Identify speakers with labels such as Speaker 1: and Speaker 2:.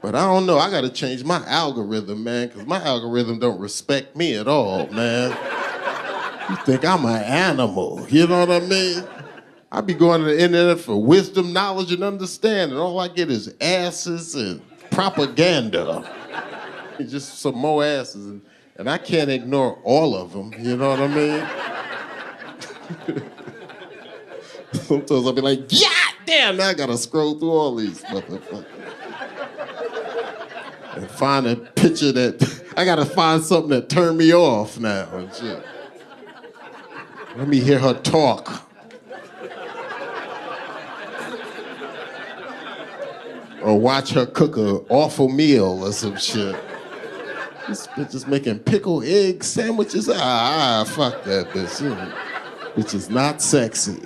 Speaker 1: But I don't know, I gotta change my algorithm, man, because my algorithm don't respect me at all, man. You think I'm an animal, you know what I mean? I be going to the internet for wisdom, knowledge, and understanding. All I get is asses and propaganda. Just some more asses. And I can't ignore all of them, you know what I mean? Sometimes I'll be like, yeah, damn, now I gotta scroll through all these motherfuckers. And find a picture that, I gotta find something that turned me off now and shit. Let me hear her talk. Or watch her cook an awful meal or some shit. This bitch is making pickled egg sandwiches. Fuck that bitch. Bitch is not sexy.